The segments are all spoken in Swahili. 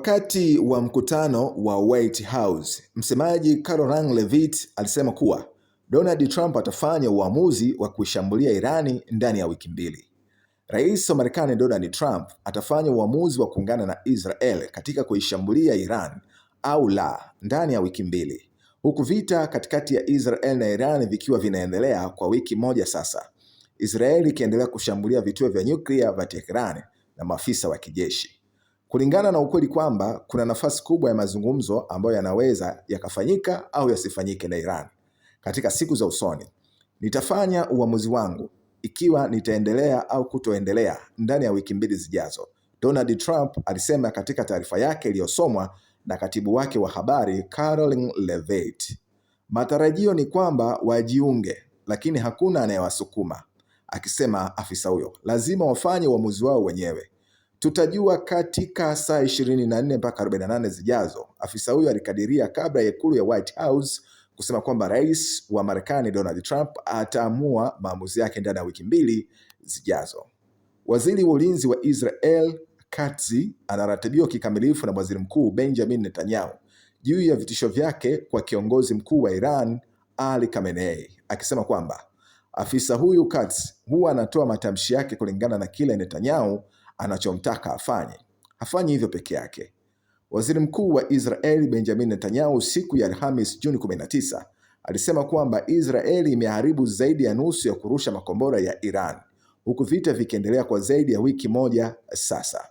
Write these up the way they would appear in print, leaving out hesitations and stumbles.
Wakati wa mkutano wa White House, msemaji Karoline Leavitt alisema kuwa Donald Trump atafanya uamuzi wa kuishambulia Irani ndani ya wiki mbili. Rais wa Marekani Donald Trump atafanya uamuzi wa kuungana na Israel katika kuishambulia Iran au la ndani ya wiki mbili, huku vita katikati ya Israel na Iran vikiwa vinaendelea kwa wiki moja sasa. Israel ikiendelea kushambulia vituo vya nyuklia vya Tehran na maafisa wa kijeshi. Kulingana na ukweli kwamba kuna nafasi kubwa ya mazungumzo ambayo yanaweza yakafanyika au yasifanyike na Iran katika siku za usoni. Nitafanya uamuzi wangu ikiwa nitaendelea au kutoendelea ndani ya wiki mbili zijazo, Donald Trump alisema katika taarifa yake iliyosomwa na katibu wake wa habari Karoline Leavitt. Matarajio ni kwamba wajiunge, lakini hakuna anayewasukuma, akisema afisa huyo. Lazima wafanye uamuzi wao wenyewe. Tutajua katika saa 24 mpaka 48 zijazo, afisa huyo alikadiria kabla ya ikulu ya White House kusema kwamba rais wa Marekani Donald Trump ataamua maamuzi yake ndani ya wiki mbili zijazo. Waziri wa ulinzi wa Israel Katz anaratibiwa kikamilifu na waziri mkuu Benjamin Netanyahu juu ya vitisho vyake kwa kiongozi mkuu wa Iran Ali Khamenei, akisema kwamba afisa huyu Katz huwa anatoa matamshi yake kulingana na kile Netanyahu anachomtaka afanye. Hafanyi hivyo peke yake. Waziri mkuu wa Israeli Benjamin Netanyahu siku ya Alhamis Juni 19 alisema kwamba Israeli imeharibu zaidi ya nusu ya kurusha makombora ya Iran, huku vita vikiendelea kwa zaidi ya wiki moja sasa.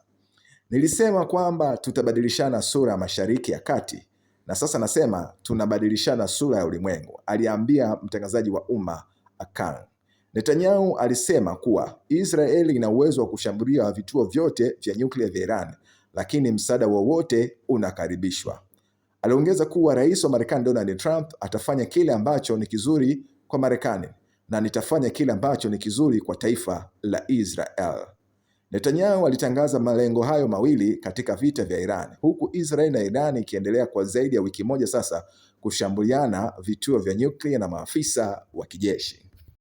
Nilisema kwamba tutabadilishana sura ya Mashariki ya Kati, na sasa nasema tunabadilishana sura ya ulimwengu, aliambia mtangazaji wa umma Khan. Netanyahu alisema kuwa Israeli ina uwezo wa kushambulia vituo vyote vya nyuklia vya Iran, lakini msaada wowote unakaribishwa. Aliongeza kuwa rais wa Marekani Donald Trump atafanya kile ambacho ni kizuri kwa Marekani, na nitafanya kile ambacho ni kizuri kwa taifa la Israel. Netanyahu alitangaza malengo hayo mawili katika vita vya Iran, huku Israel na Iran ikiendelea kwa zaidi ya wiki moja sasa kushambuliana vituo vya nyuklia na maafisa wa kijeshi.